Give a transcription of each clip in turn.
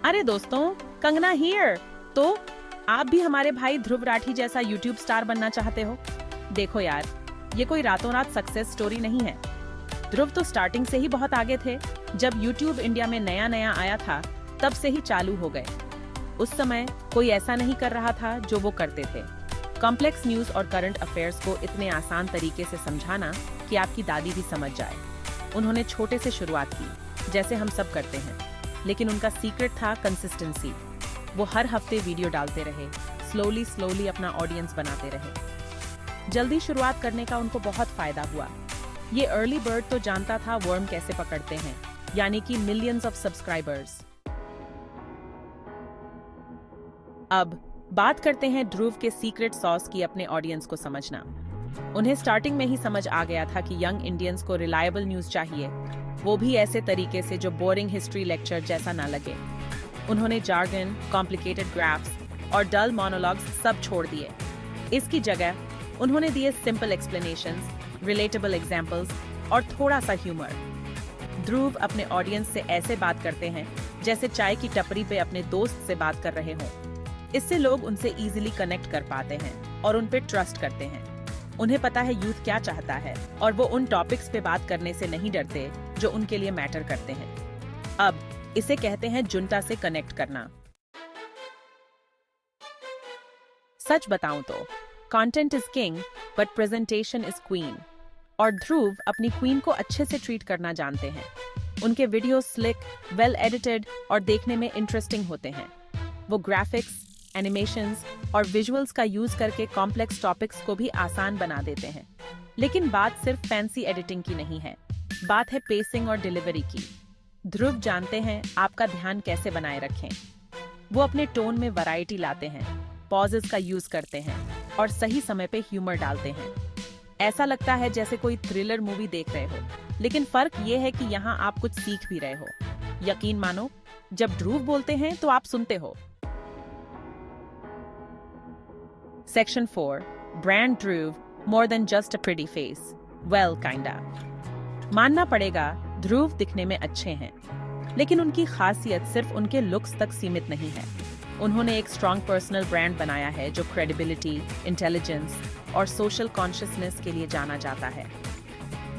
अरे दोस्तों, कंगना हियर। तो आप भी हमारे भाई ध्रुव राठी जैसा यूट्यूब स्टार बनना चाहते हो? देखो यार, ये कोई रातों रात सक्सेस स्टोरी नहीं है। ध्रुव तो स्टार्टिंग से ही बहुत आगे थे। जब यूट्यूब इंडिया में नया नया आया था, तब से ही चालू हो गए। उस समय कोई ऐसा नहीं कर रहा था जो वो करते थे। कॉम्प्लेक्स न्यूज और करंट अफेयर्स को इतने आसान तरीके से समझाना कि आपकी दादी भी समझ जाए। उन्होंने छोटे से शुरुआत की, जैसे हम सब करते हैं, लेकिन उनका सीक्रेट था कंसिस्टेंसी। वो हर हफ्ते वीडियो डालते रहे, स्लोली अपना ऑडियंस बनाते रहे। जल्दी शुरुआत करने का उनको बहुत फायदा हुआ। ये अर्ली बर्ड तो जानता था वर्म कैसे पकड़ते हैं, यानी कि मिलियंस ऑफ सब्सक्राइबर्स। अब बात करते हैं ध्रुव के सीक्रेट सॉस की, अपने ऑडियंस को समझना। उन्हें स्टार्टिंग में ही समझ आ गया था कि यंग इंडियंस को रिलायबल न्यूज चाहिए, वो भी ऐसे तरीके से जो बोरिंग हिस्ट्री लेक्चर जैसा ना लगे। उन्होंने जार्गन, कॉम्प्लिकेटेड ग्राफ्स और डल मोनोलॉग्स सब छोड़ दिए। इसकी जगह उन्होंने दिए सिंपल एक्सप्लेनेशंस, रिलेटेबल एग्जांपल्स और थोड़ा सा ह्यूमर। ध्रुव अपने ऑडियंस से ऐसे बात करते हैं जैसे चाय की टपरी पे अपने दोस्त से बात कर रहे हों। इससे लोग उनसे इजीली कनेक्ट कर पाते हैं और उन पे ट्रस्ट करते हैं। उन्हें पता है यूथ क्या चाहता है और वो उन टॉपिक्स पे बात करने से नहीं डरते जो उनके लिए मैटर करते हैं। अब इसे कहते हैं जुनता से कनेक्ट करना। सच बताऊं तो content is king but presentation is queen, और ध्रुव अपनी क्वीन को अच्छे से ट्रीट करना जानते हैं। उनके वीडियो स्लिक, वेल एडिटेड और देखने में इंटरेस्टिंग होते हैं। वो ग्राफिक्स, एनिमेशंस और विजुअल्स का यूज करके कॉम्प्लेक्स टॉपिक्स को भी आसान बना देते हैं। लेकिन बात सिर्फ फैंसी एडिटिंग की नहीं है, बात है पेसिंग और डिलीवरी की। ध्रुव जानते हैं आपका ध्यान कैसे बनाए रखें। वो अपने टोन में वैरायटी लाते हैं, पॉजेस का यूज करते हैं और सही समय पे ह्यूमर डालते हैं। ऐसा लगता है जैसे कोई थ्रिलर मूवी देख रहे हो, लेकिन फर्क ये है कि यहाँ आप कुछ सीख भी रहे हो। यकीन मानो, जब ध्रुव बोलते हैं तो आप सुनते हो। Section 4. Brand Dhruv, more than just a pretty face. Well, kinda. मानना पड़ेगा, ध्रुव दिखने में अच्छे हैं, लेकिन उनकी खासियत सिर्फ उनके लुक्स तक सीमित नहीं है। उन्होंने एक स्ट्रॉन्ग पर्सनल ब्रांड बनाया है जो क्रेडिबिलिटी, इंटेलिजेंस और सोशल कॉन्शियसनेस के लिए जाना जाता है।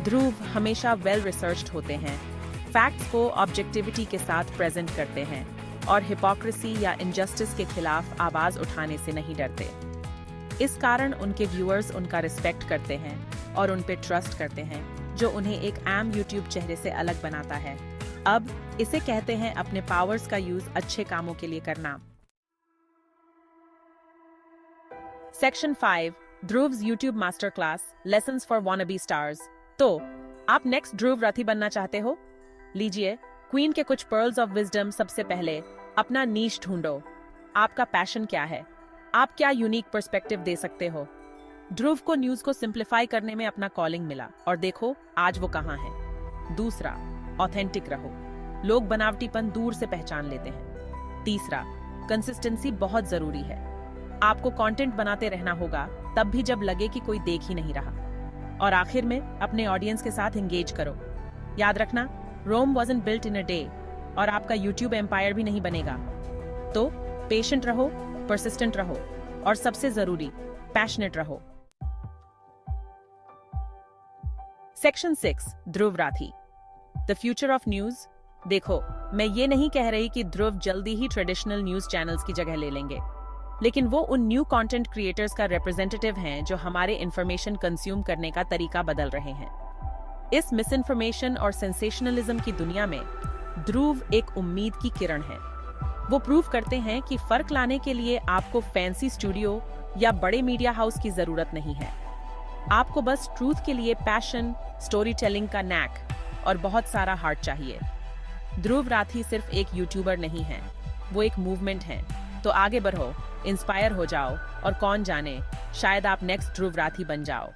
ध्रुव हमेशा वेल रिसर्च्ड होते हैं, फैक्ट्स को ऑब्जेक्टिविटी के साथ प्रेजेंट करते हैं और हिपोक्रेसी या इनजस्टिस के खिलाफ आवाज उठाने से नहीं डरते। इस कारण उनके व्यूअर्स उनका रिस्पेक्ट करते हैं और उन पे ट्रस्ट करते हैं, जो उन्हें एक आम यूट्यूब चेहरे से अलग बनाता है। अब इसे कहते हैं अपने पावर्स का यूज अच्छे कामों के लिए करना। Section 5. Dhruv's YouTube master class, lessons for wannabe stars. तो आप नेक्स्ट ध्रुव राठी बनना चाहते हो? लीजिए क्वीन के कुछ पर्ल्स ऑफ विजडम। सबसे पहले अपना नीश ढूंढो। आपका पैशन क्या है? आप क्या यूनिक पर्सपेक्टिव दे सकते हो? ध्रुव को न्यूज को सिंप्लीफाई करने में अपना कॉलिंग मिला, और देखो आज वो कहाँ है। दूसरा, ऑथेंटिक रहो। लोग बनावटीपन दूर से पहचान लेते हैं। तीसरा, कंसिस्टेंसी बहुत जरूरी है। आपको कंटेंट बनाते रहना होगा, तब भी जब लगे कि कोई देख ही नहीं रहा। और आखिर में अपने ऑडियंस के साथ एंगेज करो। याद रखना, Rome wasn't built in a day, और आपका यूट्यूब एम्पायर भी नहीं बनेगा। तो पेशेंट रहो, परसिस्टेंट रहो और सबसे जरूरी, पैशनेट रहो। Section 6. Dhruv Rathee, the future of news. देखो, मैं ये नहीं कह रही कि ध्रुव जल्दी ही ट्रेडिशनल न्यूज चैनल्स की जगह ले लेंगे, लेकिन वो उन न्यू कंटेंट क्रिएटर्स का रिप्रेजेंटेटिव हैं जो हमारे इंफॉर्मेशन कंज्यूम करने का तरीका बदल रहे हैं। इस मिसइंफॉर्मेशन और सेंसेशनलिज्म की दुनिया में ध्रुव एक उम्मीद की किरण है। वो प्रूव करते हैं कि फर्क लाने के लिए आपको फैंसी स्टूडियो या बड़े मीडिया हाउस की जरूरत नहीं है। आपको बस ट्रूथ के लिए पैशन, स्टोरी टेलिंग का नैक और बहुत सारा हार्ट चाहिए। ध्रुव राठी सिर्फ एक यूट्यूबर नहीं है, वो एक मूवमेंट है। तो आगे बढ़ो, इंस्पायर हो जाओ और कौन जाने, शायद आप नेक्स्ट ध्रुव राठी बन जाओ।